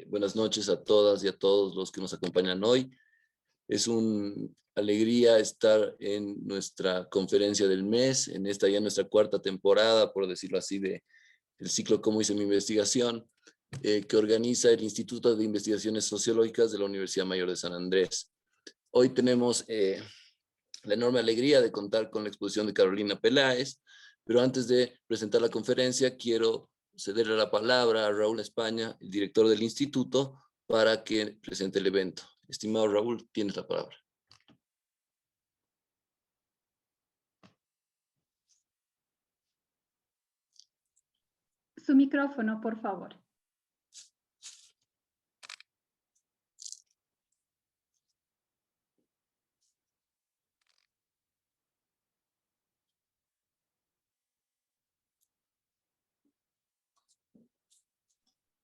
Buenas noches a todas y a todos los que nos acompañan hoy. Es una alegría estar en nuestra conferencia del mes, en esta ya nuestra cuarta temporada, por decirlo así, del ciclo Cómo hice mi investigación, que organiza el Instituto de Investigaciones Sociológicas de la Universidad Mayor de San Andrés. Hoy tenemos la enorme alegría de contar con la exposición de Carolina Peláez, pero antes de presentar la conferencia quiero cederle la palabra a Raúl España, el director del instituto, para que presente el evento. Estimado Raúl, tienes la palabra. Su micrófono, por favor.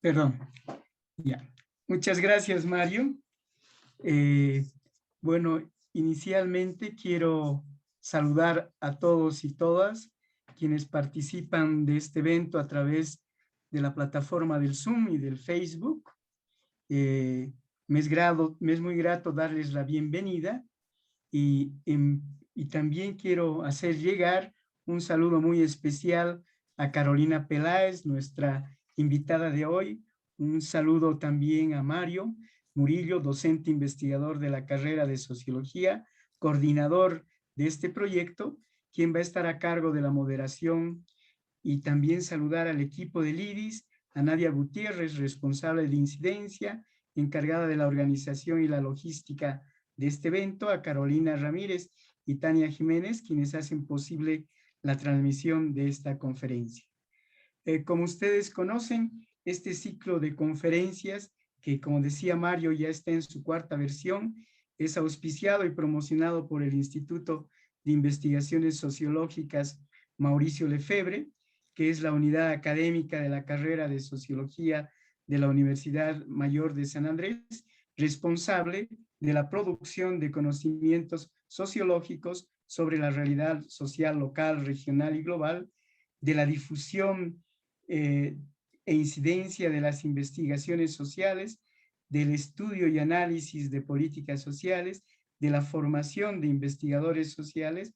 Perdón. Ya. Muchas gracias, Mario. Bueno, inicialmente quiero saludar a todos y todas quienes participan de este evento a través de la plataforma del Zoom y del Facebook. Me es muy grato darles la bienvenida y también quiero hacer llegar un saludo muy especial a Carolina Peláez, nuestra invitada de hoy. Un saludo también a Mario Murillo, docente investigador de la carrera de Sociología, coordinador de este proyecto, quien va a estar a cargo de la moderación, y también saludar al equipo del IDIS, a Nadia Gutiérrez, responsable de incidencia, encargada de la organización y la logística de este evento, a Carolina Ramírez y Tania Jiménez, quienes hacen posible la transmisión de esta conferencia. Como ustedes conocen, este ciclo de conferencias, que como decía Mario ya está en su cuarta versión, es auspiciado y promocionado por el Instituto de Investigaciones Sociológicas Mauricio Lefebvre, que es la unidad académica de la carrera de Sociología de la Universidad Mayor de San Andrés, responsable de la producción de conocimientos sociológicos sobre la realidad social local, regional y global, de la difusión e incidencia de las investigaciones sociales, del estudio y análisis de políticas sociales, de la formación de investigadores sociales,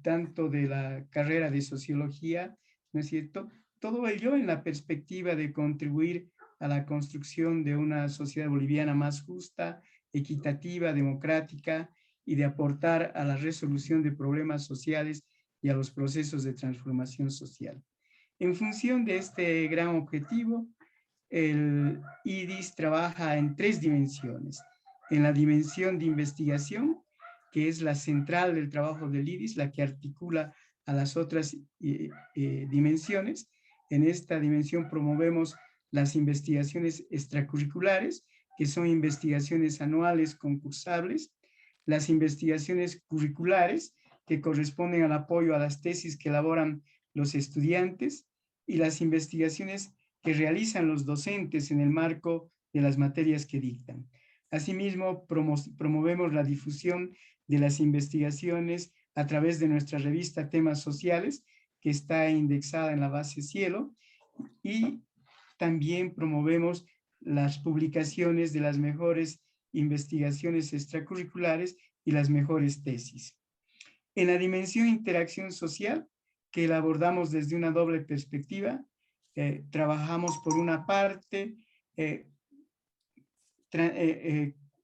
tanto de la carrera de sociología, ¿no es cierto? Todo ello en la perspectiva de contribuir a la construcción de una sociedad boliviana más justa, equitativa, democrática, y de aportar a la resolución de problemas sociales y a los procesos de transformación social. En función de este gran objetivo, el IDIS trabaja en tres dimensiones. En la dimensión de investigación, que es la central del trabajo del IDIS, la que articula a las otras dimensiones. En esta dimensión promovemos las investigaciones extracurriculares, que son investigaciones anuales concursables, las investigaciones curriculares, que corresponden al apoyo a las tesis que elaboran los estudiantes, y las investigaciones que realizan los docentes en el marco de las materias que dictan. Asimismo, promovemos la difusión de las investigaciones a través de nuestra revista Temas Sociales, que está indexada en la base Cielo, y también promovemos las publicaciones de las mejores investigaciones extracurriculares y las mejores tesis. En la dimensión de interacción social, que la abordamos desde una doble perspectiva, trabajamos por una parte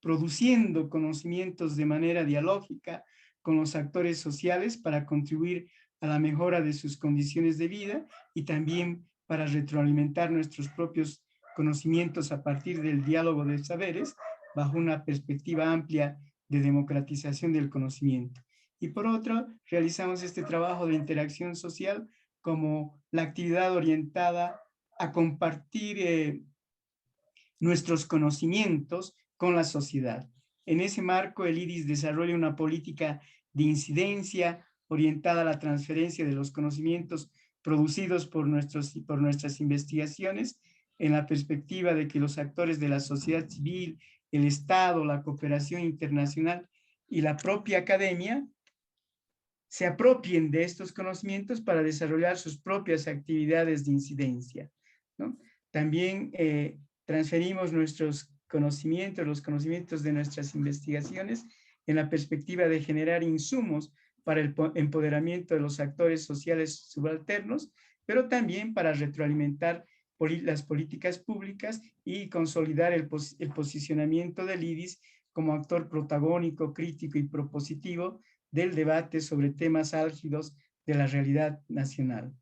produciendo conocimientos de manera dialógica con los actores sociales para contribuir a la mejora de sus condiciones de vida y también para retroalimentar nuestros propios conocimientos a partir del diálogo de saberes bajo una perspectiva amplia de democratización del conocimiento. Y por otro, realizamos este trabajo de interacción social como la actividad orientada a compartir nuestros conocimientos con la sociedad. En ese marco, el IDIS desarrolla una política de incidencia orientada a la transferencia de los conocimientos producidos por nuestras investigaciones, en la perspectiva de que los actores de la sociedad civil, el Estado, la cooperación internacional y la propia academia se apropien de estos conocimientos para desarrollar sus propias actividades de incidencia, ¿no? También transferimos nuestros conocimientos, los conocimientos de nuestras investigaciones en la perspectiva de generar insumos para el empoderamiento de los actores sociales subalternos, pero también para retroalimentar las políticas públicas y consolidar el posicionamiento del IDIS como actor protagónico, crítico y propositivo del debate sobre temas álgidos de la realidad nacional.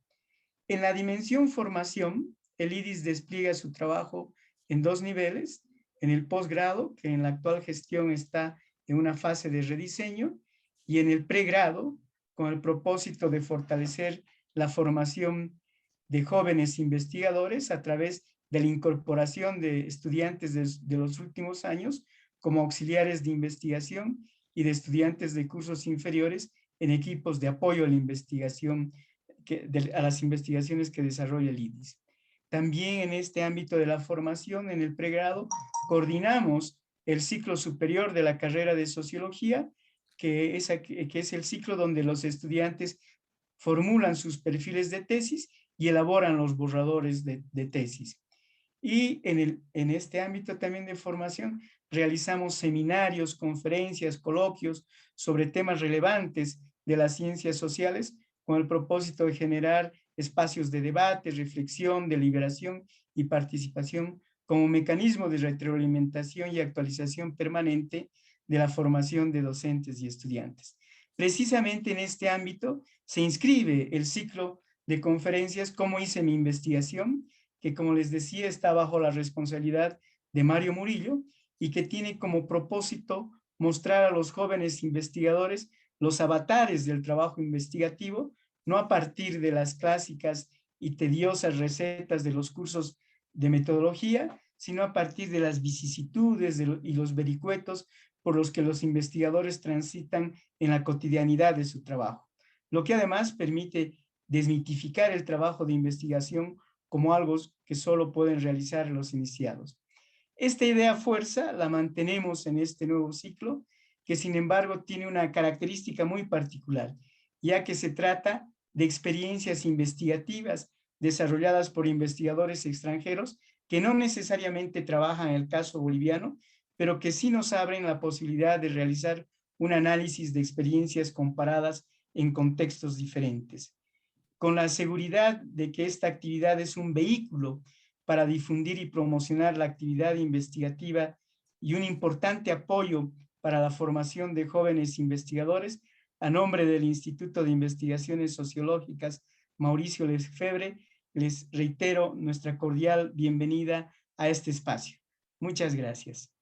En la dimensión formación, el IDIS despliega su trabajo en dos niveles: en el posgrado, que en la actual gestión está en una fase de rediseño, y en el pregrado, con el propósito de fortalecer la formación de jóvenes investigadores a través de la incorporación de estudiantes de los últimos años como auxiliares de investigación y de estudiantes de cursos inferiores en equipos de apoyo a la investigación, a las investigaciones que desarrolla el IDIS. También en este ámbito de la formación, en el pregrado, coordinamos el ciclo superior de la carrera de sociología, que es el ciclo donde los estudiantes formulan sus perfiles de tesis y elaboran los borradores de tesis. Y en este ámbito también de formación realizamos seminarios, conferencias, coloquios sobre temas relevantes de las ciencias sociales con el propósito de generar espacios de debate, reflexión, deliberación y participación como mecanismo de retroalimentación y actualización permanente de la formación de docentes y estudiantes. Precisamente en este ámbito se inscribe el ciclo de conferencias Cómo hice mi investigación, que como les decía está bajo la responsabilidad de Mario Murillo y que tiene como propósito mostrar a los jóvenes investigadores los avatares del trabajo investigativo, no a partir de las clásicas y tediosas recetas de los cursos de metodología, sino a partir de las vicisitudes y los vericuetos por los que los investigadores transitan en la cotidianidad de su trabajo, lo que además permite desmitificar el trabajo de investigación como algo que solo pueden realizar los iniciados. Esta idea fuerza la mantenemos en este nuevo ciclo, que sin embargo tiene una característica muy particular, ya que se trata de experiencias investigativas desarrolladas por investigadores extranjeros que no necesariamente trabajan en el caso boliviano, pero que sí nos abren la posibilidad de realizar un análisis de experiencias comparadas en contextos diferentes, con la seguridad de que esta actividad es un vehículo para difundir y promocionar la actividad investigativa y un importante apoyo para la formación de jóvenes investigadores. A nombre del Instituto de Investigaciones Sociológicas Mauricio Lefebvre, les reitero nuestra cordial bienvenida a este espacio. Muchas gracias.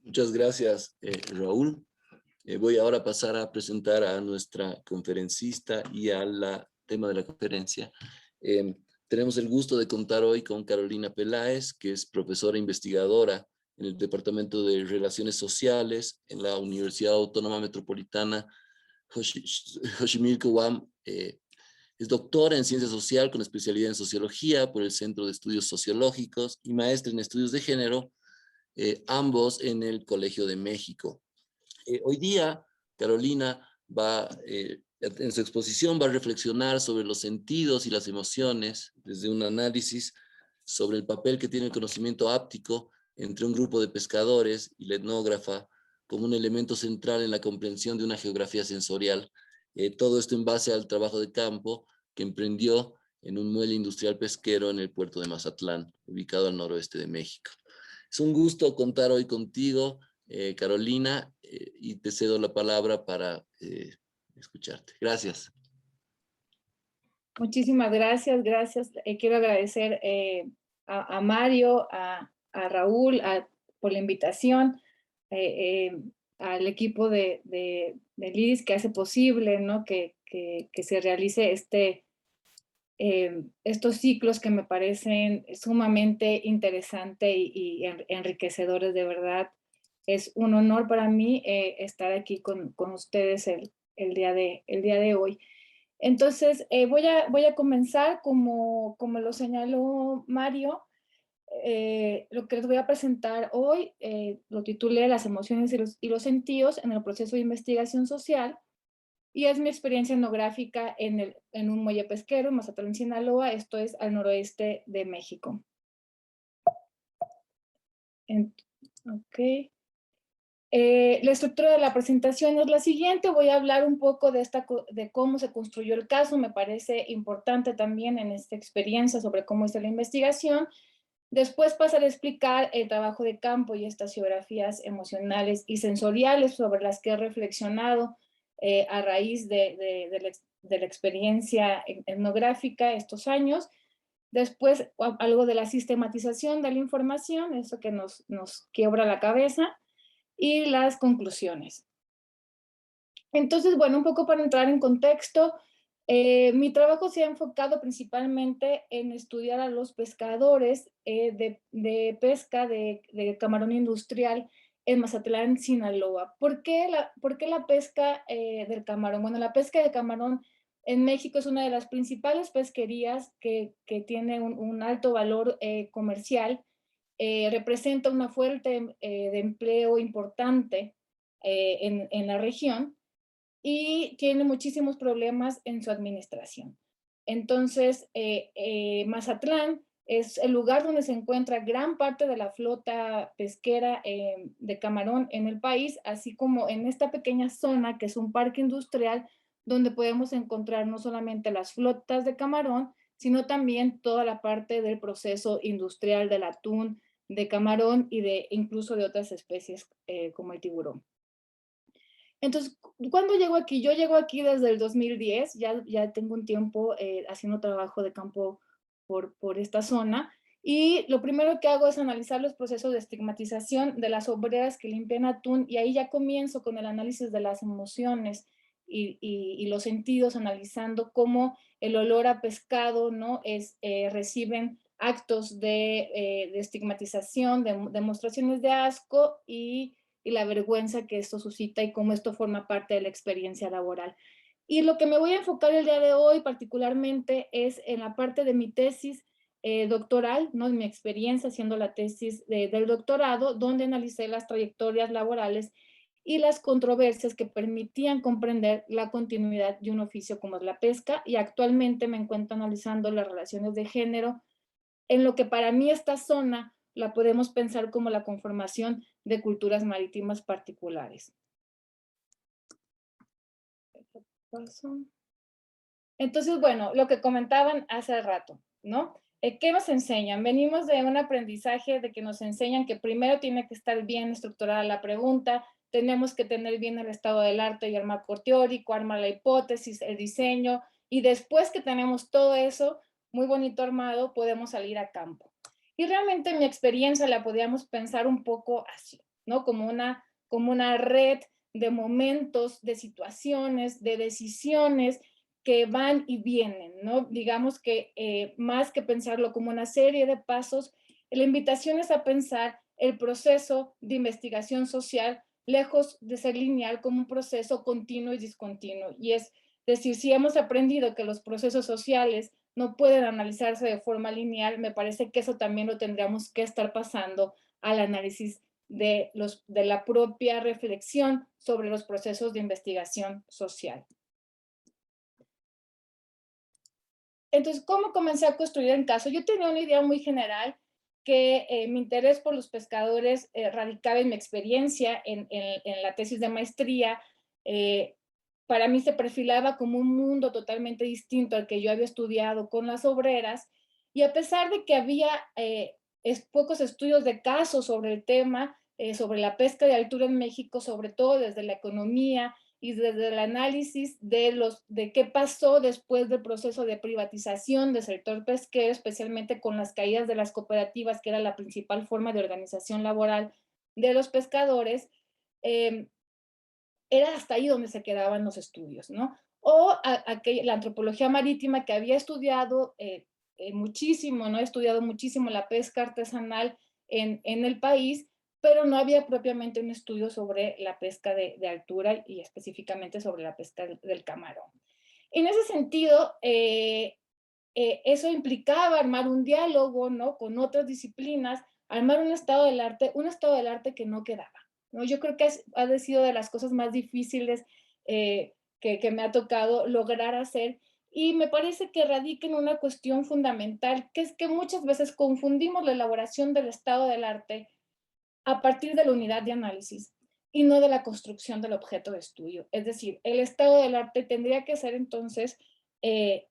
Muchas gracias, Raúl. Voy ahora a pasar a presentar a nuestra conferencista y al tema de la conferencia. Tenemos el gusto de contar hoy con Carolina Peláez, que es profesora investigadora en el Departamento de Relaciones Sociales en la Universidad Autónoma Metropolitana Xochimilco UAM. Es doctora en Ciencia Social con especialidad en Sociología por el Centro de Estudios Sociológicos y maestra en Estudios de Género, ambos en el Colegio de México. Hoy día, Carolina en su exposición va a reflexionar sobre los sentidos y las emociones desde un análisis sobre el papel que tiene el conocimiento áptico entre un grupo de pescadores y la etnógrafa como un elemento central en la comprensión de una geografía sensorial. Todo esto en base al trabajo de campo que emprendió en un muelle industrial pesquero en el puerto de Mazatlán, ubicado al noroeste de México. Es un gusto contar hoy contigo, Carolina, y te cedo la palabra para escucharte. Gracias. Muchísimas gracias, gracias. Quiero agradecer a Mario, a Raúl por la invitación, al equipo del IDIS que hace posible, ¿no? que se realice estos ciclos que me parecen sumamente interesantes y enriquecedores, de verdad. Es un honor para mí estar aquí con ustedes el día de hoy. Entonces, voy a comenzar como lo señaló Mario. Lo que les voy a presentar hoy lo titulé Las emociones y los sentidos en el proceso de investigación social, y es mi experiencia etnográfica en un muelle pesquero en Mazatlán, Sinaloa, esto es al noroeste de México. Ok. La estructura de la presentación es la siguiente. Voy a hablar un poco de cómo se construyó el caso. Me parece importante también en esta experiencia sobre cómo hice la investigación. Después pasaré a explicar el trabajo de campo y estas geografías emocionales y sensoriales sobre las que he reflexionado a raíz de la experiencia etnográfica estos años. Después algo de la sistematización de la información, eso que nos quiebra la cabeza, y las conclusiones. Entonces, bueno, un poco para entrar en contexto, mi trabajo se ha enfocado principalmente en estudiar a los pescadores de pesca de camarón industrial en Mazatlán, Sinaloa. ¿Por qué la pesca del camarón? Bueno, la pesca de camarón en México es una de las principales pesquerías que tiene un alto valor comercial. Representa una fuente de empleo importante en la región y tiene muchísimos problemas en su administración. Entonces, Mazatlán es el lugar donde se encuentra gran parte de la flota pesquera de camarón en el país, así como en esta pequeña zona que es un parque industrial donde podemos encontrar no solamente las flotas de camarón, sino también toda la parte del proceso industrial del atún, de camarón y incluso de otras especies como el tiburón. Entonces, ¿cuándo llego aquí? Yo llego aquí desde el 2010, ya tengo un tiempo haciendo trabajo de campo por esta zona, y lo primero que hago es analizar los procesos de estigmatización de las obreras que limpian atún, y ahí ya comienzo con el análisis de las emociones y los sentidos, analizando cómo el olor a pescado, ¿no? Reciben actos de estigmatización, de demostraciones de asco y la vergüenza que esto suscita y cómo esto forma parte de la experiencia laboral. Y lo que me voy a enfocar el día de hoy particularmente es en la parte de mi tesis doctoral, ¿no? Mi experiencia haciendo la tesis del doctorado, donde analicé las trayectorias laborales y las controversias que permitían comprender la continuidad de un oficio como es la pesca, y actualmente me encuentro analizando las relaciones de género en lo que para mí esta zona la podemos pensar como la conformación de culturas marítimas particulares. Entonces, bueno, lo que comentaban hace rato, ¿no? ¿Qué nos enseñan? Venimos de un aprendizaje de que nos enseñan que primero tiene que estar bien estructurada la pregunta, tenemos que tener bien el estado del arte y el marco teórico, armar la hipótesis, el diseño, y después que tenemos todo eso muy bonito armado, podemos salir a campo. Y realmente mi experiencia la podíamos pensar un poco así, ¿no? Como una red de momentos, de situaciones, de decisiones que van y vienen, ¿no? Digamos que más que pensarlo como una serie de pasos, la invitación es a pensar el proceso de investigación social lejos de ser lineal, como un proceso continuo y discontinuo. Y es decir, si hemos aprendido que los procesos sociales no pueden analizarse de forma lineal, me parece que eso también lo tendríamos que estar pasando al análisis de la propia reflexión sobre los procesos de investigación social. Entonces, ¿cómo comencé a construir el caso? Yo tenía una idea muy general que mi interés por los pescadores radicaba en mi experiencia en la tesis de maestría. Para mí se perfilaba como un mundo totalmente distinto al que yo había estudiado con las obreras, y a pesar de que había pocos estudios de caso sobre el tema, sobre la pesca de altura en México, sobre todo desde la economía y desde el análisis de qué pasó después del proceso de privatización del sector pesquero, especialmente con las caídas de las cooperativas, que era la principal forma de organización laboral de los pescadores, era hasta ahí donde se quedaban los estudios, ¿no? O la antropología marítima, que había estudiado muchísimo, ¿no? He estudiado muchísimo la pesca artesanal en el país, pero no había propiamente un estudio sobre la pesca de altura y específicamente sobre la pesca del camarón. En ese sentido, eso implicaba armar un diálogo, ¿no? Con otras disciplinas, armar un estado del arte que no quedaba, ¿no? Yo creo que ha sido de las cosas más difíciles que me ha tocado lograr hacer, y me parece que radica en una cuestión fundamental, que es que muchas veces confundimos la elaboración del estado del arte a partir de la unidad de análisis y no de la construcción del objeto de estudio. Es decir, el estado del arte tendría que ser entonces,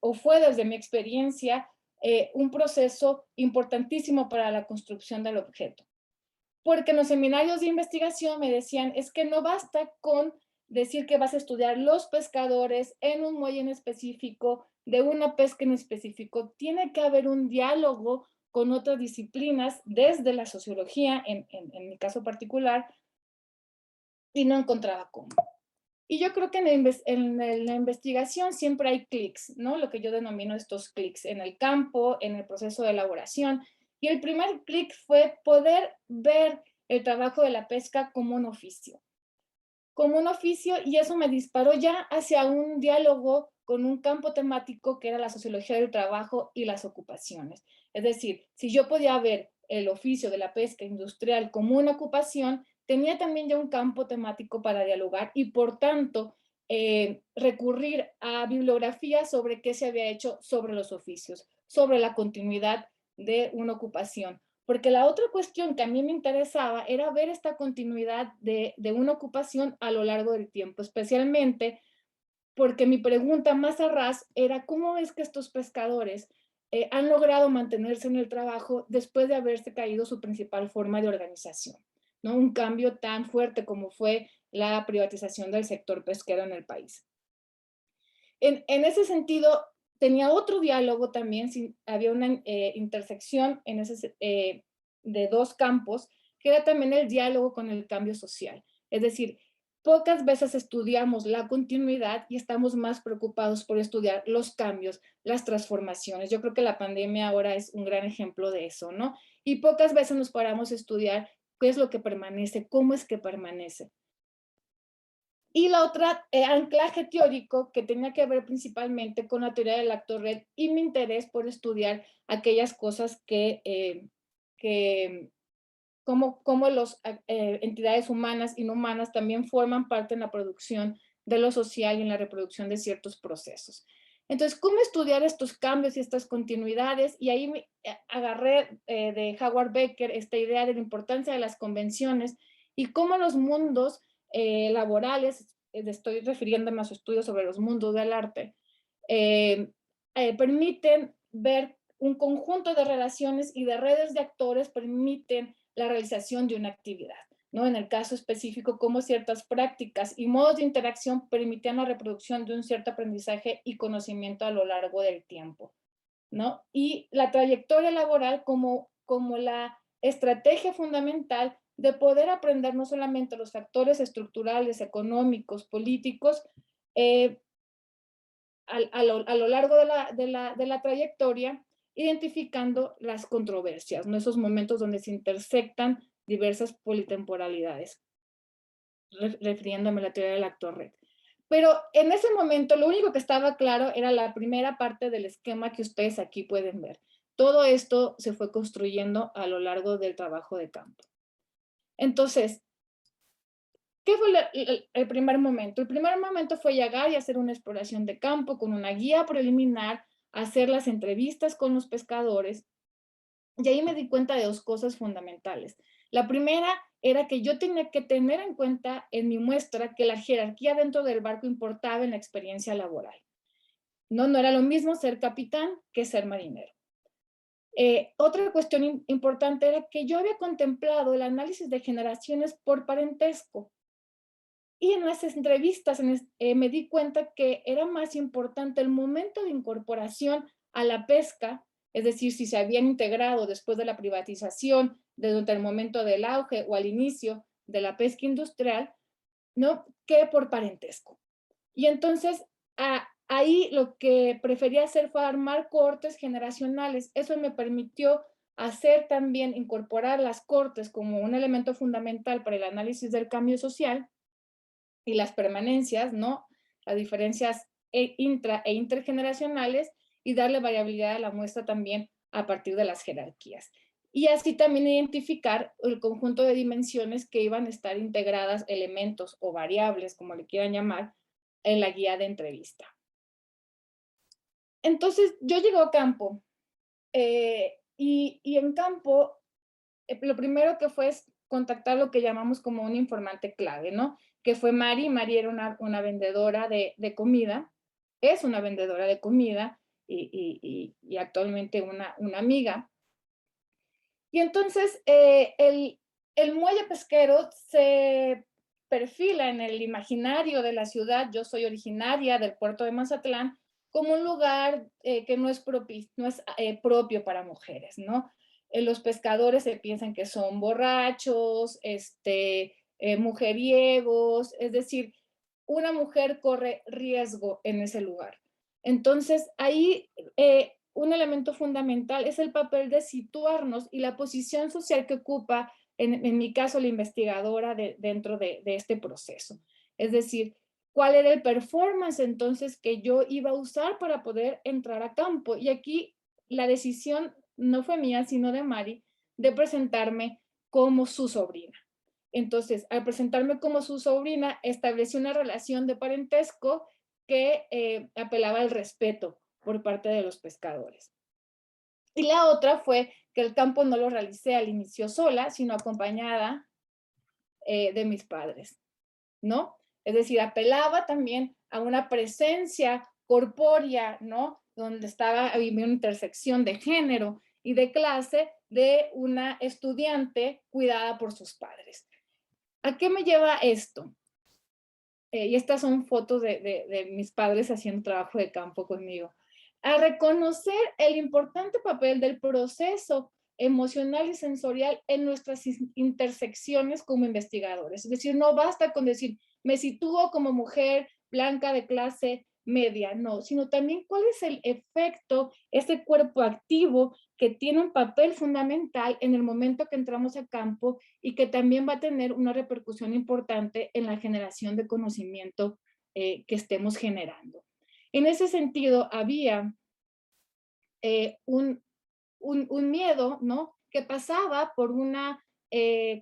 o fue desde mi experiencia, un proceso importantísimo para la construcción del objeto. Porque en los seminarios de investigación me decían, es que no basta con decir que vas a estudiar los pescadores en un muelle en específico, de una pesca en específico, tiene que haber un diálogo con otras disciplinas desde la sociología, en mi caso particular, y no encontraba cómo. Y yo creo que en la investigación siempre hay clics, ¿no? Lo que yo denomino estos clics en el campo, en el proceso de elaboración. Y el primer clic fue poder ver el trabajo de la pesca como un oficio. Como un oficio, y eso me disparó ya hacia un diálogo con un campo temático que era la sociología del trabajo y las ocupaciones. Es decir, si yo podía ver el oficio de la pesca industrial como una ocupación, tenía también ya un campo temático para dialogar y por tanto recurrir a bibliografía sobre qué se había hecho sobre los oficios, sobre la continuidad de una ocupación. Porque la otra cuestión que a mí me interesaba era ver esta continuidad de una ocupación a lo largo del tiempo, especialmente porque mi pregunta más a ras era cómo es que estos pescadores han logrado mantenerse en el trabajo después de haberse caído su principal forma de organización, ¿no? Un cambio tan fuerte como fue la privatización del sector pesquero en el país. En ese sentido, tenía otro diálogo también, había una intersección en de dos campos, que era también el diálogo con el cambio social. Es decir, pocas veces estudiamos la continuidad y estamos más preocupados por estudiar los cambios, las transformaciones. Yo creo que la pandemia ahora es un gran ejemplo de eso, ¿no? Y pocas veces nos paramos a estudiar qué es lo que permanece, cómo es que permanece. Y la otra, anclaje teórico, que tenía que ver principalmente con la teoría del actor red y mi interés por estudiar aquellas cosas cómo las entidades humanas y no humanas también forman parte en la producción de lo social y en la reproducción de ciertos procesos. Entonces, ¿cómo estudiar estos cambios y estas continuidades? Y ahí agarré de Howard Becker esta idea de la importancia de las convenciones y cómo los mundos laborales, estoy refiriéndome a su estudio sobre los mundos del arte, permiten ver un conjunto de relaciones y de redes de actores permiten la realización de una actividad, ¿no? En el caso específico, cómo ciertas prácticas y modos de interacción permitían la reproducción de un cierto aprendizaje y conocimiento a lo largo del tiempo, ¿no? Y la trayectoria laboral como la estrategia fundamental de poder aprender no solamente los factores estructurales, económicos, políticos, a lo largo de la trayectoria, identificando las controversias, ¿no? Esos momentos donde se intersectan diversas politemporalidades, refiriéndome a la teoría del actor red. Pero en ese momento lo único que estaba claro era la primera parte del esquema que ustedes aquí pueden ver. Todo esto se fue construyendo a lo largo del trabajo de campo. Entonces, ¿qué fue el primer momento? El primer momento fue llegar y hacer una exploración de campo con una guía preliminar, hacer las entrevistas con los pescadores. Y ahí me di cuenta de dos cosas fundamentales. La primera era que yo tenía que tener en cuenta en mi muestra que la jerarquía dentro del barco importaba en la experiencia laboral. No era lo mismo ser capitán que ser marinero. Otra cuestión importante era que yo había contemplado el análisis de generaciones por parentesco. Y en las entrevistas me di cuenta que era más importante el momento de incorporación a la pesca, es decir, si se habían integrado después de la privatización, desde el momento del auge o al inicio de la pesca industrial, ¿no? Que por parentesco. Y entonces ahí lo que prefería hacer fue armar cohortes generacionales. Eso me permitió hacer también, incorporar las cohortes como un elemento fundamental para el análisis del cambio social y las permanencias, ¿no? Las diferencias intra e intergeneracionales y darle variabilidad a la muestra también a partir de las jerarquías. Y así también identificar el conjunto de dimensiones que iban a estar integradas, elementos o variables, como le quieran llamar, en la guía de entrevista. Entonces, yo llego a campo y en campo, lo primero que fue es contactar lo que llamamos como un informante clave, ¿no? Que fue Mari. Mari era una vendedora de comida, es una vendedora de comida y actualmente una amiga. Y entonces el muelle pesquero se perfila en el imaginario de la ciudad. Yo soy originaria del puerto de Mazatlán, como un lugar que no es propio para mujeres, ¿no? Los pescadores se piensan que son borrachos, mujeriegos, es decir, una mujer corre riesgo en ese lugar. Entonces, ahí un elemento fundamental es el papel de situarnos y la posición social que ocupa, en mi caso, la investigadora dentro de este proceso. Es decir, ¿cuál era el performance entonces que yo iba a usar para poder entrar a campo? Y aquí la decisión no fue mía, sino de Mari, de presentarme como su sobrina. Entonces, al presentarme como su sobrina, establecí una relación de parentesco que apelaba al respeto por parte de los pescadores. Y la otra fue que el campo no lo realicé al inicio sola, sino acompañada de mis padres, ¿no? Es decir, apelaba también a una presencia corpórea, ¿no? Donde estaba una intersección de género y de clase de una estudiante cuidada por sus padres. ¿A qué me lleva esto? Y estas son fotos de mis padres haciendo trabajo de campo conmigo. A reconocer el importante papel del proceso emocional y sensorial en nuestras intersecciones como investigadores. Es decir, no basta con decir, me sitúo como mujer blanca de clase media, no, sino también cuál es el efecto, este cuerpo activo que tiene un papel fundamental en el momento que entramos a campo y que también va a tener una repercusión importante en la generación de conocimiento que estemos generando. En ese sentido, había un miedo, ¿no? Que pasaba por una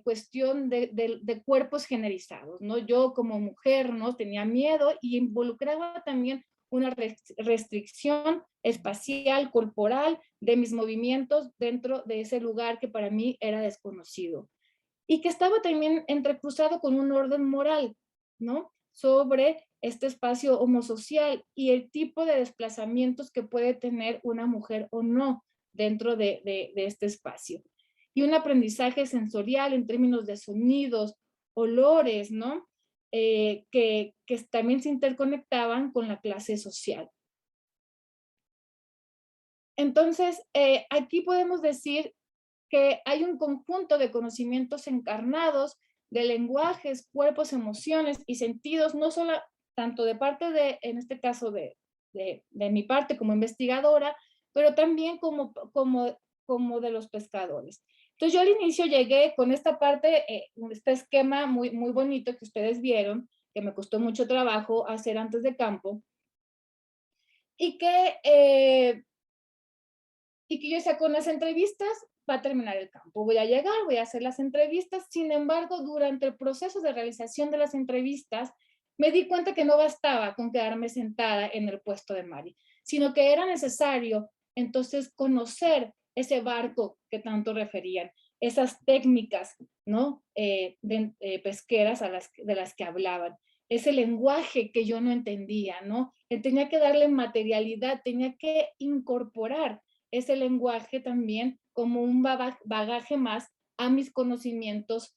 cuestión de cuerpos generizados, ¿no? Yo como mujer, ¿no? Tenía miedo y involucraba también una restricción espacial, corporal, de mis movimientos dentro de ese lugar que para mí era desconocido. Y que estaba también entrecruzado con un orden moral, ¿no? Sobre este espacio homosocial y el tipo de desplazamientos que puede tener una mujer o no dentro de este espacio. Y un aprendizaje sensorial en términos de sonidos, olores, ¿no? Que también se interconectaban con la clase social. Entonces, aquí podemos decir que hay un conjunto de conocimientos encarnados, de lenguajes, cuerpos, emociones y sentidos, no solo tanto de parte de, en este caso, de mi parte como investigadora, pero también como de los pescadores. Entonces yo al inicio llegué con esta parte, este esquema muy bonito que ustedes vieron, que me costó mucho trabajo hacer antes de campo, y que yo decía, con las entrevistas va a terminar el campo, voy a llegar, voy a hacer las entrevistas. Sin embargo, durante el proceso de realización de las entrevistas, me di cuenta que no bastaba con quedarme sentada en el puesto de Mari, sino que era necesario entonces conocer ese barco que tanto referían, esas técnicas, ¿no? Pesqueras de las que hablaban, ese lenguaje que yo no entendía, ¿no? Tenía que darle materialidad, tenía que incorporar ese lenguaje también como un bagaje más a mis conocimientos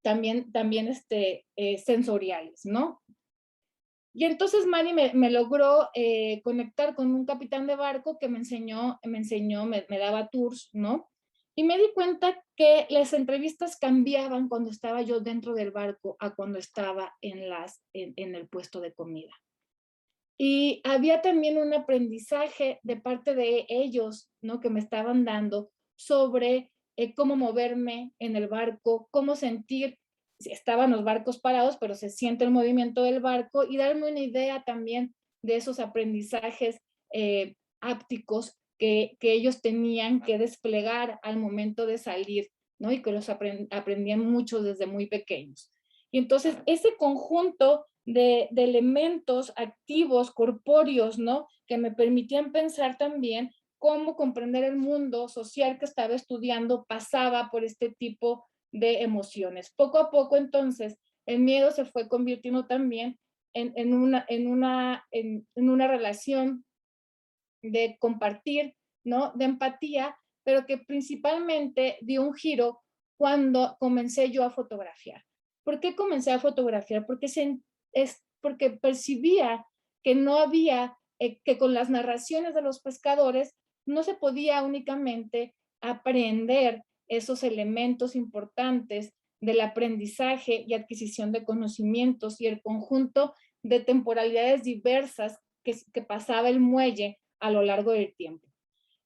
también sensoriales, ¿no? Y entonces Mari me logró conectar con un capitán de barco que me daba tours, ¿no? Y me di cuenta que las entrevistas cambiaban cuando estaba yo dentro del barco a cuando estaba en el puesto de comida. Y había también un aprendizaje de parte de ellos, ¿no? Que me estaban dando sobre cómo moverme en el barco, cómo sentir, estaban los barcos parados, pero se siente el movimiento del barco, y darme una idea también de esos aprendizajes ápticos que ellos tenían que desplegar al momento de salir, ¿no? Y que los aprendían mucho desde muy pequeños. Y entonces ese conjunto de elementos activos, corpóreos, ¿no? Que me permitían pensar también cómo comprender el mundo social que estaba estudiando pasaba por este tipo de emociones. Poco a poco, entonces, el miedo se fue convirtiendo también en una relación de compartir, ¿no? De empatía, pero que principalmente dio un giro cuando comencé yo a fotografiar. ¿Por qué comencé a fotografiar? Porque percibía que no había, que con las narraciones de los pescadores no se podía únicamente aprender esos elementos importantes del aprendizaje y adquisición de conocimientos y el conjunto de temporalidades diversas que pasaba el muelle a lo largo del tiempo.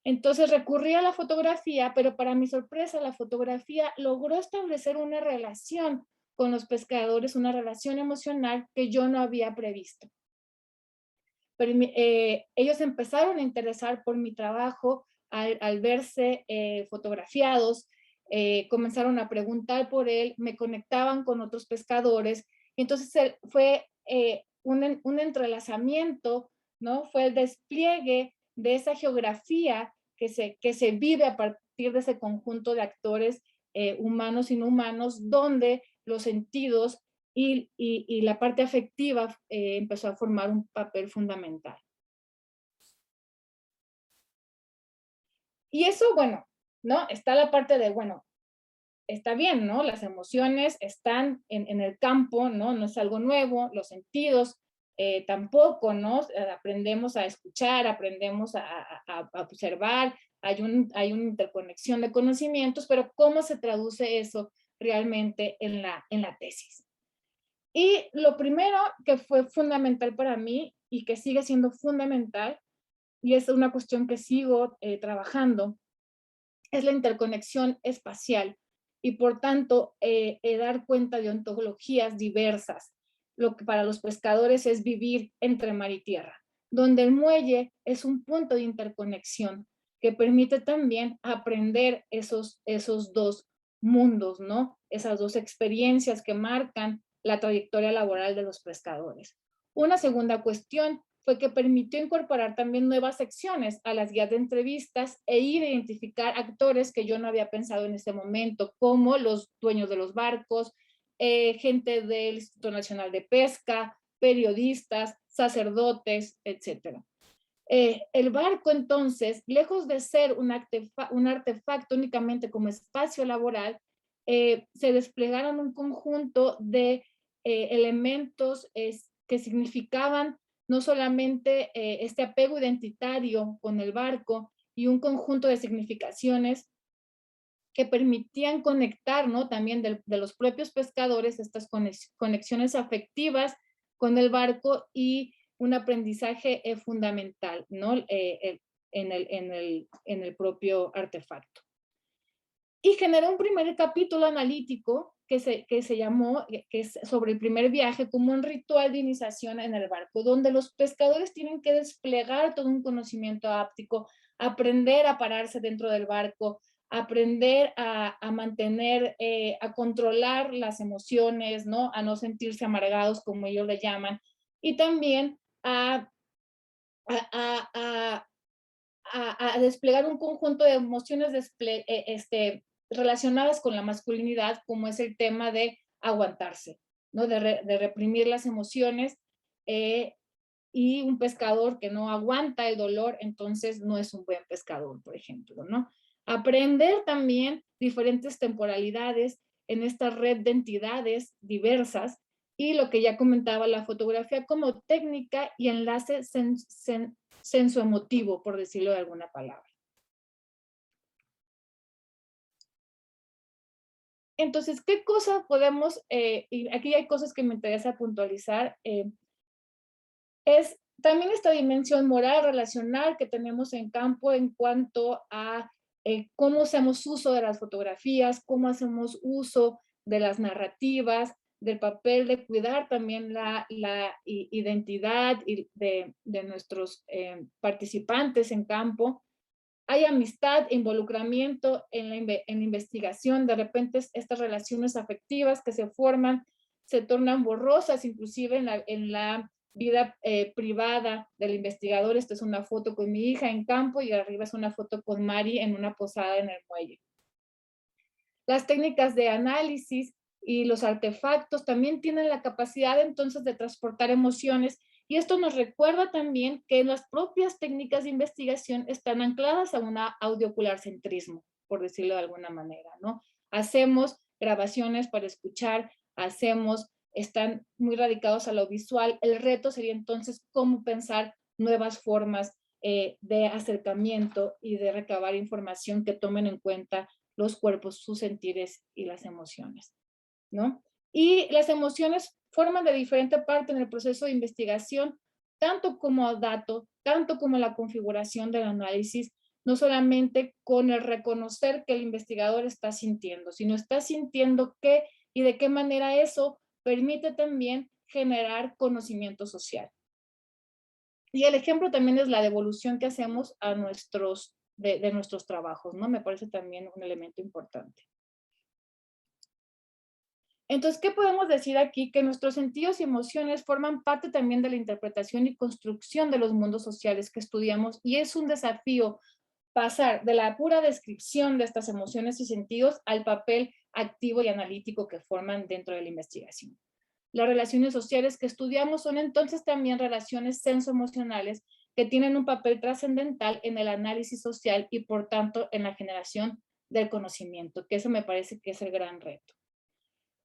Entonces recurrí a la fotografía, pero para mi sorpresa la fotografía logró establecer una relación con los pescadores, una relación emocional que yo no había previsto. Pero, ellos empezaron a interesar por mi trabajo al verse fotografiados, comenzaron a preguntar por él, me conectaban con otros pescadores, y entonces fue un entrelazamiento, ¿no? Fue el despliegue de esa geografía que se vive a partir de ese conjunto de actores humanos y no humanos, donde los sentidos y la parte afectiva empezó a formar un papel fundamental. Y eso, bueno, ¿no? Está la parte de, bueno, está bien, ¿no? Las emociones están en el campo, ¿no? No es algo nuevo, los sentidos tampoco, ¿no? Aprendemos a escuchar, aprendemos a observar, hay una interconexión de conocimientos, pero ¿cómo se traduce eso realmente en la tesis? Y lo primero que fue fundamental para mí y que sigue siendo fundamental, y es una cuestión que sigo trabajando, es la interconexión espacial y por tanto dar cuenta de ontologías diversas. Lo que para los pescadores es vivir entre mar y tierra, donde el muelle es un punto de interconexión que permite también aprender esos dos mundos, ¿no? Esas dos experiencias que marcan la trayectoria laboral de los pescadores. Una segunda cuestión fue que permitió incorporar también nuevas secciones a las guías de entrevistas e ir a identificar actores que yo no había pensado en ese momento, como los dueños de los barcos, gente del Instituto Nacional de Pesca, periodistas, sacerdotes, etc. El barco, entonces, lejos de ser un artefacto únicamente como espacio laboral, se desplegaron un conjunto de elementos que significaban no solamente este apego identitario con el barco y un conjunto de significaciones que permitían conectar, ¿no? También de los propios pescadores estas conexiones afectivas con el barco y un aprendizaje fundamental, ¿no? En el propio artefacto. Y generó un primer capítulo analítico que se llamó, que es sobre el primer viaje, como un ritual de iniciación en el barco, donde los pescadores tienen que desplegar todo un conocimiento áptico, aprender a pararse dentro del barco, aprender a mantener, a controlar las emociones, ¿no? A no sentirse amargados, como ellos le llaman, y también a desplegar un conjunto de emociones relacionadas con la masculinidad, como es el tema de aguantarse, ¿no? De reprimir las emociones, y un pescador que no aguanta el dolor, entonces no es un buen pescador, por ejemplo, ¿no? Aprender también diferentes temporalidades en esta red de entidades diversas y lo que ya comentaba, la fotografía como técnica y enlace sensoemotivo, por decirlo de alguna palabra. Entonces, ¿qué cosas podemos, y aquí hay cosas que me interesa puntualizar, es también esta dimensión moral, relacional que tenemos en campo en cuanto a cómo hacemos uso de las fotografías, cómo hacemos uso de las narrativas, del papel de cuidar también la identidad de nuestros participantes en campo. Hay amistad, involucramiento en la investigación, de repente estas relaciones afectivas que se forman se tornan borrosas, inclusive en la vida privada del investigador. Esta es una foto con mi hija en campo y arriba es una foto con Mari en una posada en el muelle. Las técnicas de análisis y los artefactos también tienen la capacidad entonces de transportar emociones, y esto nos recuerda también que las propias técnicas de investigación están ancladas a un audiocularcentrismo, por decirlo de alguna manera, ¿no? Hacemos grabaciones para escuchar, están muy radicados a lo visual. El reto sería entonces cómo pensar nuevas formas de acercamiento y de recabar información que tomen en cuenta los cuerpos, sus sentires y las emociones, ¿no? Y las emociones forman de diferente parte en el proceso de investigación, tanto como dato, tanto como la configuración del análisis, no solamente con el reconocer que el investigador está sintiendo, sino está sintiendo qué y de qué manera eso permite también generar conocimiento social. Y el ejemplo también es la devolución que hacemos a de nuestros trabajos, ¿no? Me parece también un elemento importante. Entonces, ¿qué podemos decir aquí? Que nuestros sentidos y emociones forman parte también de la interpretación y construcción de los mundos sociales que estudiamos, y es un desafío pasar de la pura descripción de estas emociones y sentidos al papel activo y analítico que forman dentro de la investigación. Las relaciones sociales que estudiamos son entonces también relaciones sensoemocionales que tienen un papel trascendental en el análisis social y por tanto en la generación del conocimiento, que eso me parece que es el gran reto.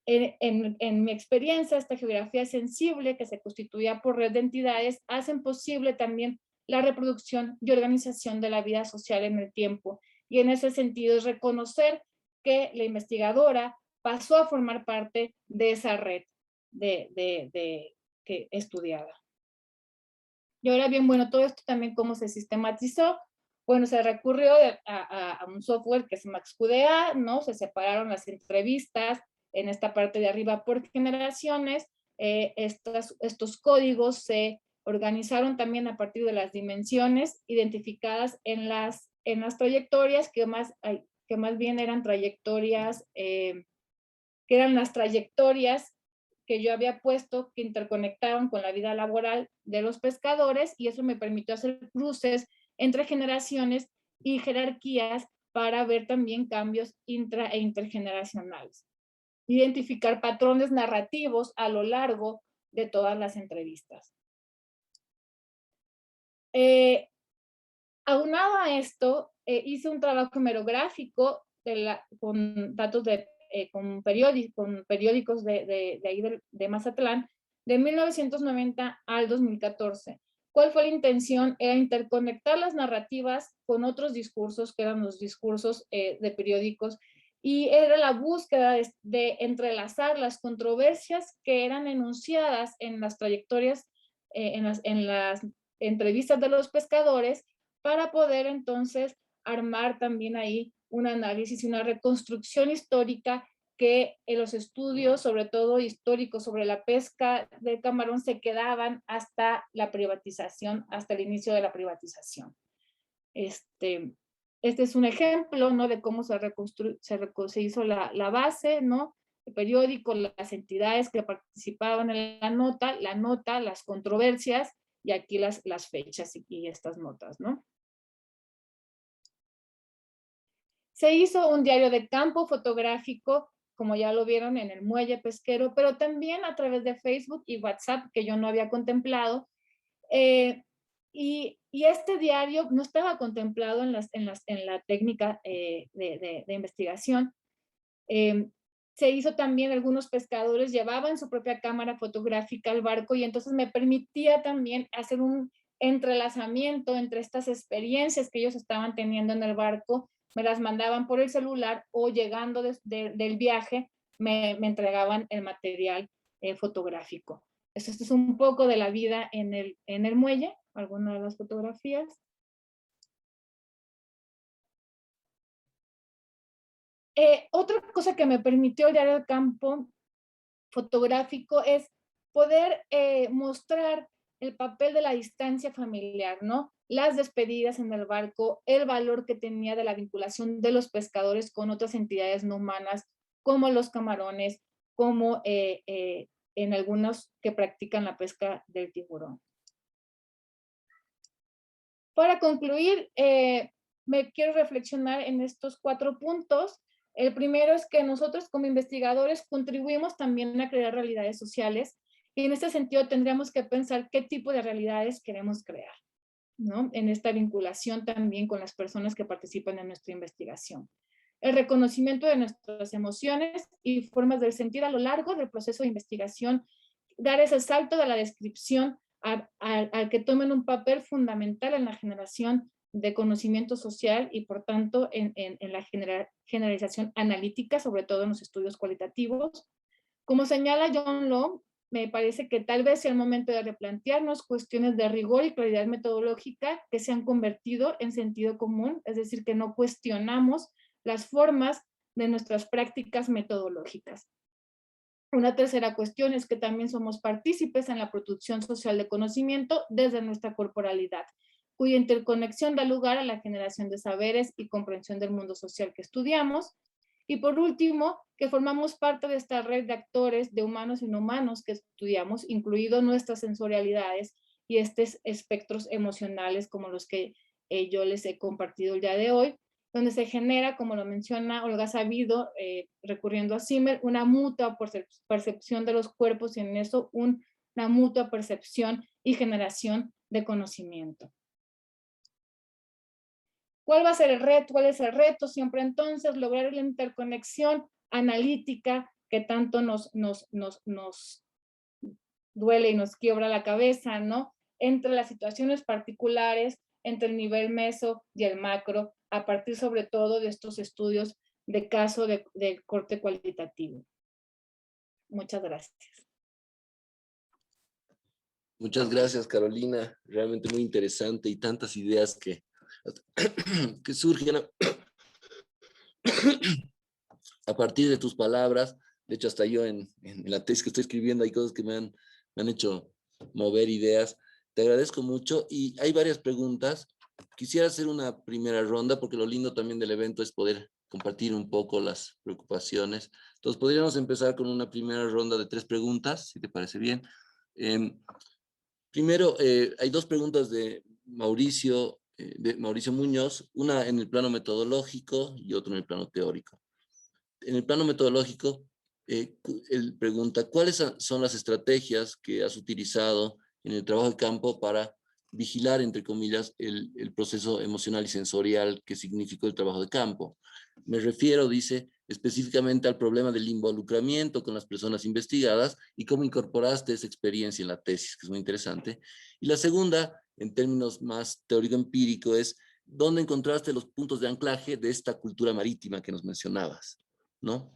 En mi experiencia, esta geografía sensible que se constituía por red de entidades hacen posible también la reproducción y organización de la vida social en el tiempo, y en ese sentido es reconocer que la investigadora pasó a formar parte de esa red que estudiaba. Y ahora bien, bueno, todo esto también cómo se sistematizó. Bueno, se recurrió a un software que es MaxQDA, ¿no? Se separaron las entrevistas en esta parte de arriba por generaciones. Estos códigos se organizaron también a partir de las dimensiones identificadas en las trayectorias que más bien eran trayectorias, que eran las trayectorias que yo había puesto que interconectaban con la vida laboral de los pescadores, y eso me permitió hacer cruces entre generaciones y jerarquías para ver también cambios intra e intergeneracionales. Identificar patrones narrativos a lo largo de todas las entrevistas. Aunado a esto, hice un trabajo hemerográfico con datos con periódicos de ahí de Mazatlán, de 1990 al 2014. ¿Cuál fue la intención? Era interconectar las narrativas con otros discursos, que eran los discursos de periódicos, y era la búsqueda de entrelazar las controversias que eran enunciadas en las trayectorias, en las entrevistas de los pescadores, para poder entonces armar también ahí un análisis y una reconstrucción histórica que en los estudios, sobre todo históricos sobre la pesca del camarón, se quedaban hasta la privatización, hasta el inicio de la privatización. Este es un ejemplo, ¿no?, de cómo se hizo la base, ¿no?, el periódico, las entidades que participaban en la nota, las controversias, y aquí las fechas y estas notas, ¿no? Se hizo un diario de campo fotográfico, como ya lo vieron, en el muelle pesquero, pero también a través de Facebook y WhatsApp, que yo no había contemplado. Y este diario no estaba contemplado en la técnica de investigación. Se hizo también, algunos pescadores llevaban su propia cámara fotográfica al barco, y entonces me permitía también hacer un entrelazamiento entre estas experiencias que ellos estaban teniendo en el barco. Me las mandaban por el celular, o llegando del viaje me entregaban el material fotográfico. Esto es un poco de la vida en el muelle, algunas de las fotografías. Otra cosa que me permitió el diario de campo fotográfico es poder mostrar el papel de la distancia familiar, ¿no? Las despedidas en el barco, el valor que tenía de la vinculación de los pescadores con otras entidades no humanas, como los camarones, como en algunos que practican la pesca del tiburón. Para concluir, me quiero reflexionar en estos 4 puntos. El primero es que nosotros como investigadores contribuimos también a crear realidades sociales y en este sentido tendríamos que pensar qué tipo de realidades queremos crear, ¿no? En esta vinculación también con las personas que participan en nuestra investigación. El reconocimiento de nuestras emociones y formas del sentir a lo largo del proceso de investigación, dar ese salto de la descripción al que tomen un papel fundamental en la generación de conocimiento social y por tanto en la generalización analítica, sobre todo en los estudios cualitativos. Como señala John Law, me parece que tal vez sea el momento de replantearnos cuestiones de rigor y claridad metodológica que se han convertido en sentido común, es decir, que no cuestionamos las formas de nuestras prácticas metodológicas. Una tercera cuestión es que también somos partícipes en la producción social de conocimiento desde nuestra corporalidad, cuya interconexión da lugar a la generación de saberes y comprensión del mundo social que estudiamos. Y por último, que formamos parte de esta red de actores de humanos y no humanos que estudiamos, incluido nuestras sensorialidades y estos espectros emocionales como los que yo les he compartido el día de hoy, donde se genera, como lo menciona Olga Sabido, recurriendo a Zimmer, una mutua percepción de los cuerpos y en eso una mutua percepción y generación de conocimiento. ¿Cuál va a ser el reto? ¿Cuál es el reto? Siempre entonces lograr la interconexión analítica que tanto nos duele y nos quiebra la cabeza, ¿no? Entre las situaciones particulares, entre el nivel meso y el macro, a partir sobre todo de estos estudios de caso de corte cualitativo. Muchas gracias. Muchas gracias, Carolina. Realmente muy interesante y tantas ideas que surgen a partir de tus palabras. De hecho, hasta yo en la tesis que estoy escribiendo hay cosas que me han hecho mover ideas. Te agradezco mucho y hay varias preguntas. Quisiera hacer una primera ronda porque lo lindo también del evento es poder compartir un poco las preocupaciones. Entonces, podríamos empezar con una primera ronda de 3 preguntas, si te parece bien. Primero, hay 2 preguntas de Mauricio Muñoz, una en el plano metodológico y otra en el plano teórico. En el plano metodológico, él pregunta, ¿cuáles son las estrategias que has utilizado en el trabajo de campo para vigilar, entre comillas, el proceso emocional y sensorial que significó el trabajo de campo? Me refiero, dice, específicamente al problema del involucramiento con las personas investigadas y cómo incorporaste esa experiencia en la tesis, que es muy interesante. Y la segunda, en términos más teórico-empírico, es ¿dónde encontraste los puntos de anclaje de esta cultura marítima que nos mencionabas? ¿No?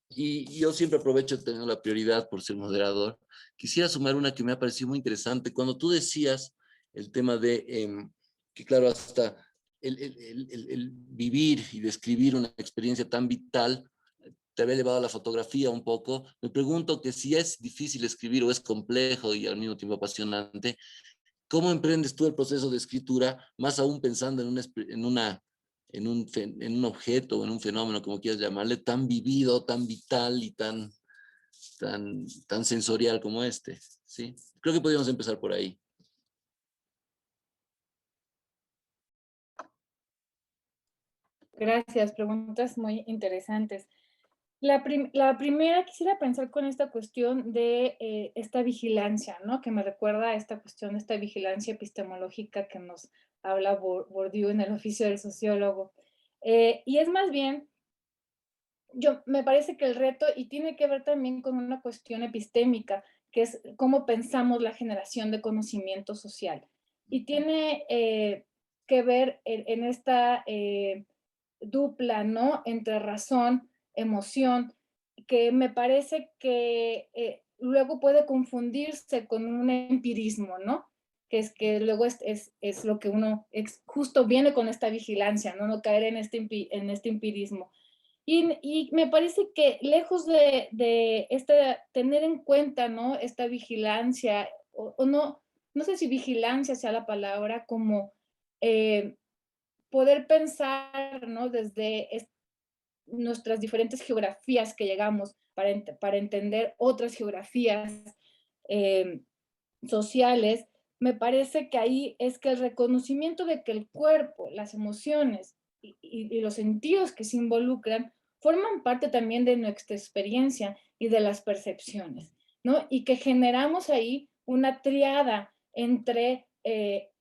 Y yo siempre aprovecho de tener la prioridad por ser moderador. Quisiera sumar una que me ha parecido muy interesante. Cuando tú decías el tema de que, claro, hasta el vivir y describir una experiencia tan vital te había llevado a la fotografía un poco. Me pregunto que si es difícil escribir o es complejo y al mismo tiempo apasionante, ¿cómo emprendes tú el proceso de escritura, más aún pensando en un objeto o en un fenómeno, como quieras llamarle, tan vivido, tan vital y tan sensorial como este? ¿Sí? Creo que podríamos empezar por ahí. Gracias, preguntas muy interesantes. La primera quisiera pensar con esta cuestión de esta vigilancia, ¿no? Que me recuerda a esta cuestión, esta vigilancia epistemológica que nos habla Bourdieu en el oficio del sociólogo. Y es más bien, me parece que el reto, y tiene que ver también con una cuestión epistémica, que es cómo pensamos la generación de conocimiento social. Y tiene que ver en esta dupla, ¿no? Entre razón, emoción, que me parece que luego puede confundirse con un empirismo, ¿no? Que es que luego es lo que uno justo viene con esta vigilancia, ¿no? No caer en este empirismo. Y me parece que lejos de tener en cuenta, ¿no? Esta vigilancia, o no sé si vigilancia sea la palabra, como poder pensar, ¿no? Desde nuestras diferentes geografías que llegamos para entender otras geografías sociales, me parece que ahí es que el reconocimiento de que el cuerpo, las emociones y los sentidos que se involucran forman parte también de nuestra experiencia y de las percepciones, ¿no? Y que generamos ahí una triada entre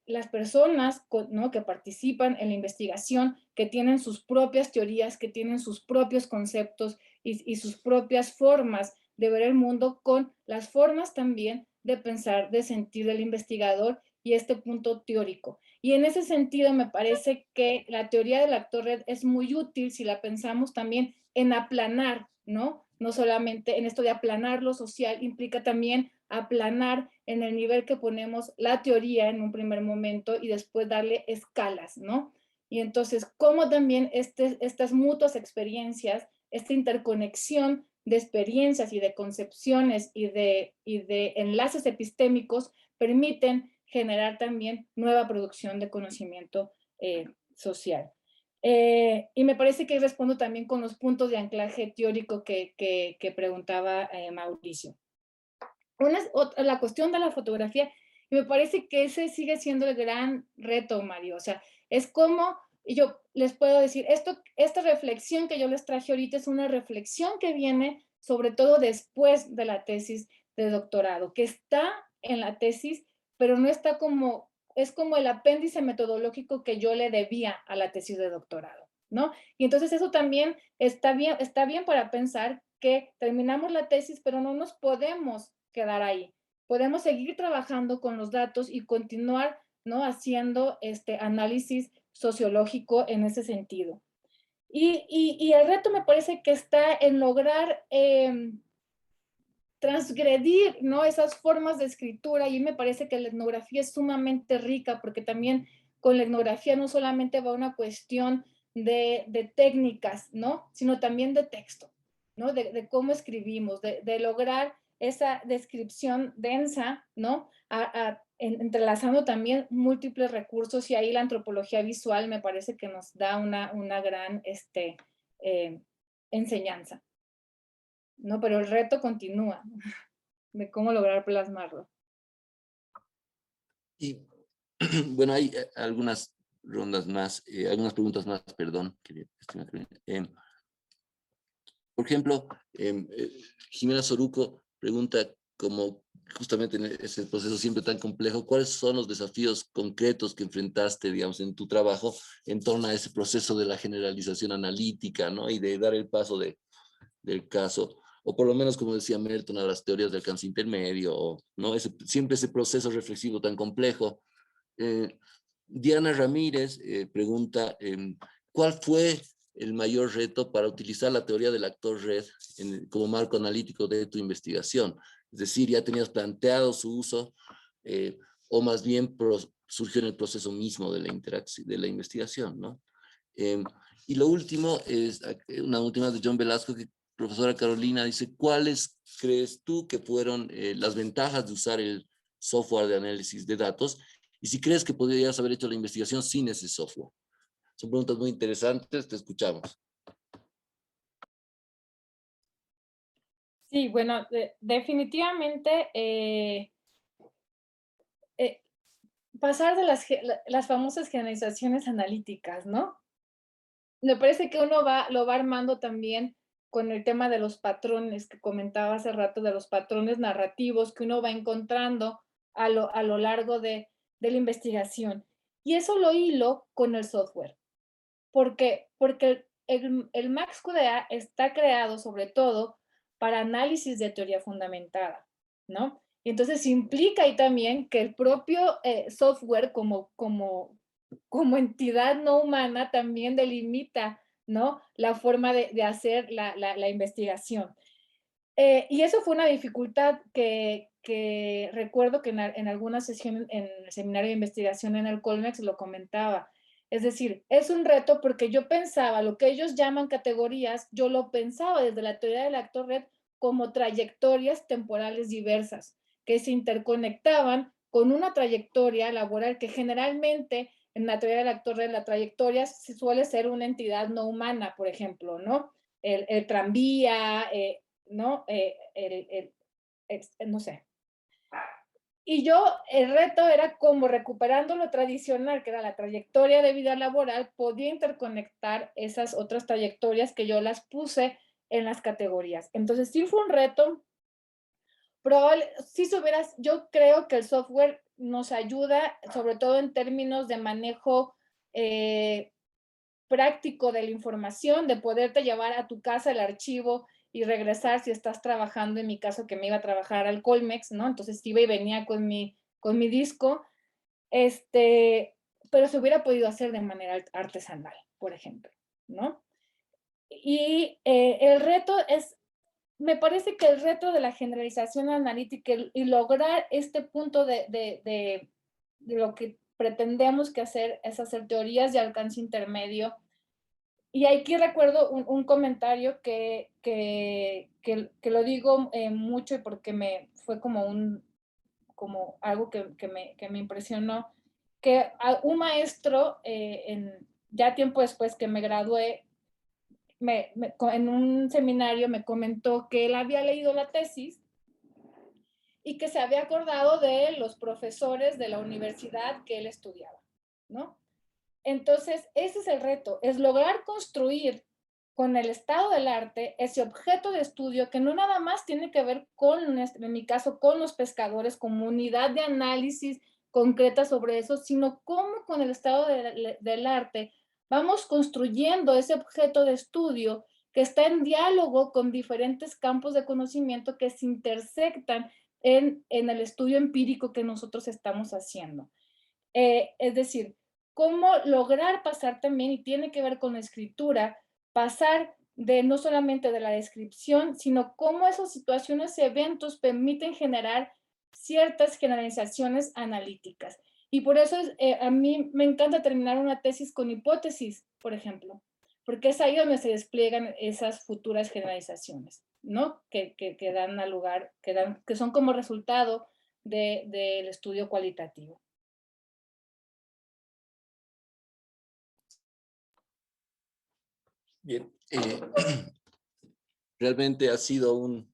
las personas, ¿no?, que participan en la investigación, que tienen sus propias teorías, que tienen sus propios conceptos y sus propias formas de ver el mundo, con las formas también de pensar, de sentir del investigador y este punto teórico. Y en ese sentido me parece que la teoría del actor red es muy útil si la pensamos también en aplanar, ¿no? No solamente en esto de aplanar lo social, implica también aplanar en el nivel que ponemos la teoría en un primer momento y después darle escalas, ¿no? Y entonces, cómo también estas mutuas experiencias, esta interconexión de experiencias y de concepciones y de enlaces epistémicos permiten generar también nueva producción de conocimiento social. Y me parece que respondo también con los puntos de anclaje teórico que preguntaba Mauricio. La cuestión de la fotografía, y me parece que ese sigue siendo el gran reto, Mario. O sea, es como, y yo les puedo decir, esta reflexión que yo les traje ahorita es una reflexión que viene sobre todo después de la tesis de doctorado, que está en la tesis, pero no está como, es como el apéndice metodológico que yo le debía a la tesis de doctorado, ¿no? Y entonces eso también está bien para pensar que terminamos la tesis, pero no nos podemos quedar ahí. Podemos seguir trabajando con los datos y continuar, ¿no?, haciendo este análisis sociológico en ese sentido. Y el reto me parece que está en lograr transgredir, ¿no?, esas formas de escritura, y me parece que la etnografía es sumamente rica, porque también con la etnografía no solamente va una cuestión de técnicas, ¿no?, sino también de texto, ¿no?, de cómo escribimos, de lograr esa descripción densa, ¿no?, entrelazando también múltiples recursos, y ahí la antropología visual me parece que nos da una gran enseñanza, ¿no? Pero el reto continúa de cómo lograr plasmarlo. Y bueno, hay algunas rondas más, algunas preguntas más, perdón. Por ejemplo, Jimena Soruco pregunta, como justamente en ese proceso siempre tan complejo, ¿cuáles son los desafíos concretos que enfrentaste, digamos, en tu trabajo en torno a ese proceso de la generalización analítica, ¿no?, y de dar el paso del caso, o por lo menos, como decía Merton, a las teorías de alcance intermedio, ¿no?, siempre ese proceso reflexivo tan complejo? Diana Ramírez pregunta, ¿cuál fue el mayor reto para utilizar la teoría del actor red como marco analítico de tu investigación? Es decir, ¿ya tenías planteado su uso o más bien surgió en el proceso mismo de la investigación, ¿no? Y lo último es una última de John Velasco, que profesora Carolina dice, ¿cuáles crees tú que fueron las ventajas de usar el software de análisis de datos? Y si crees que podrías haber hecho la investigación sin ese software. Son preguntas muy interesantes, te escuchamos. Sí, bueno, definitivamente pasar de las famosas generalizaciones analíticas, ¿no? Me parece que uno lo va armando también con el tema de los patrones que comentaba hace rato, de los patrones narrativos que uno va encontrando a lo largo de la investigación. Y eso lo hilo con el software. Porque el MaxQDA está creado sobre todo para análisis de teoría fundamentada, ¿no? Y entonces implica ahí también que el propio software como entidad no humana también delimita, ¿no?, la forma de hacer la investigación. Y eso fue una dificultad que recuerdo que en alguna sesión en el seminario de investigación en el Colmex lo comentaba. Es decir, es un reto porque yo pensaba, lo que ellos llaman categorías, yo lo pensaba desde la teoría del actor red como trayectorias temporales diversas, que se interconectaban con una trayectoria laboral que generalmente en la teoría del actor red la trayectoria suele ser una entidad no humana, por ejemplo, ¿no? el tranvía, ¿no? No sé. Y yo, el reto era como recuperando lo tradicional, que era la trayectoria de vida laboral, podía interconectar esas otras trayectorias que yo las puse en las categorías. Entonces sí fue un reto. Probable, si supieras, yo creo que el software nos ayuda, sobre todo en términos de manejo práctico de la información, de poderte llevar a tu casa el archivo y regresar si estás trabajando, en mi caso que me iba a trabajar al Colmex, ¿no? Entonces iba y venía con mi disco, pero se hubiera podido hacer de manera artesanal, por ejemplo, ¿no? Y el reto es, me parece que el reto de la generalización analítica y lograr este punto de lo que pretendemos que hacer es hacer teorías de alcance intermedio. Y aquí recuerdo un comentario que lo digo mucho porque fue como algo que me impresionó, que un maestro, ya tiempo después que me gradué, en un seminario me comentó que él había leído la tesis y que se había acordado de los profesores de la universidad que él estudiaba, ¿no? Entonces, ese es el reto, es lograr construir con el estado del arte ese objeto de estudio que no nada más tiene que ver con, en mi caso, con los pescadores, como unidad de análisis concreta sobre eso, sino cómo con el estado del arte vamos construyendo ese objeto de estudio que está en diálogo con diferentes campos de conocimiento que se intersectan en el estudio empírico que nosotros estamos haciendo. Es decir, cómo lograr pasar también, y tiene que ver con la escritura, pasar de no solamente de la descripción, sino cómo esas situaciones y eventos permiten generar ciertas generalizaciones analíticas. Y por eso a mí me encanta terminar una tesis con hipótesis, por ejemplo, porque es ahí donde se despliegan esas futuras generalizaciones, ¿no? Que dan al lugar, que son como resultado del estudio cualitativo. Bien, realmente ha sido un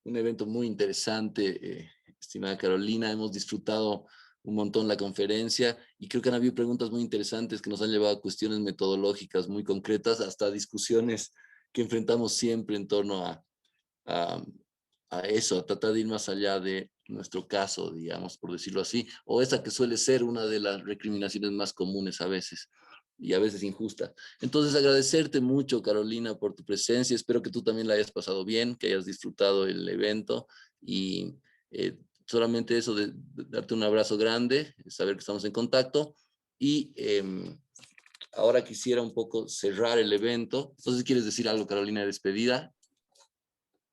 evento muy interesante, estimada Carolina. Hemos disfrutado un montón la conferencia y creo que han habido preguntas muy interesantes que nos han llevado a cuestiones metodológicas muy concretas, hasta discusiones que enfrentamos siempre en torno a eso, a tratar de ir más allá de nuestro caso, digamos, por decirlo así, o esa que suele ser una de las recriminaciones más comunes a veces, y a veces injusta. Entonces, agradecerte mucho, Carolina, por tu presencia. Espero que tú también la hayas pasado bien, que hayas disfrutado el evento, y solamente eso de darte un abrazo grande, saber que estamos en contacto, y ahora quisiera un poco cerrar el evento. Entonces, ¿quieres decir algo, Carolina, de despedida?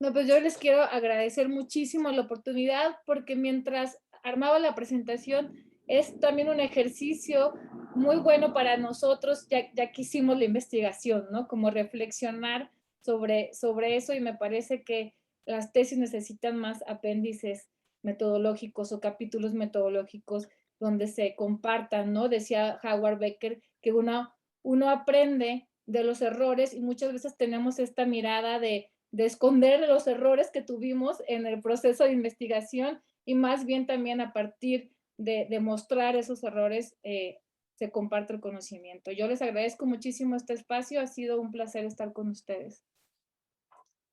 No, pues yo les quiero agradecer muchísimo la oportunidad, porque mientras armaba la presentación es también un ejercicio muy bueno para nosotros, ya que hicimos la investigación, ¿no? Como reflexionar sobre eso, y me parece que las tesis necesitan más apéndices metodológicos o capítulos metodológicos donde se compartan, ¿no? Decía Howard Becker que uno aprende de los errores, y muchas veces tenemos esta mirada de esconder los errores que tuvimos en el proceso de investigación, y más bien también a partir de mostrar esos errores se comparte el conocimiento. Yo les agradezco muchísimo este espacio, ha sido un placer estar con ustedes.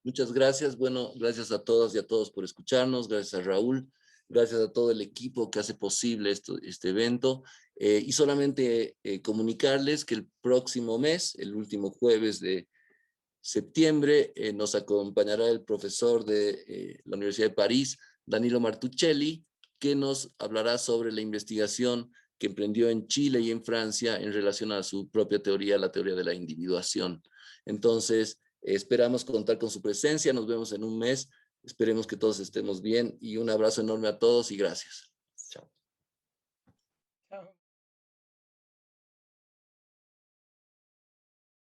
Muchas gracias. Bueno, gracias a todas y a todos por escucharnos. Gracias a Raúl. Gracias a todo el equipo que hace posible este evento. Y solamente comunicarles que el próximo mes, el último jueves de septiembre, nos acompañará el profesor de la Universidad de París, Danilo Martuchelli, que nos hablará sobre la investigación que emprendió en Chile y en Francia en relación a su propia teoría, la teoría de la individuación. Entonces, esperamos contar con su presencia. Nos vemos en un mes. Esperemos que todos estemos bien, y un abrazo enorme a todos y gracias.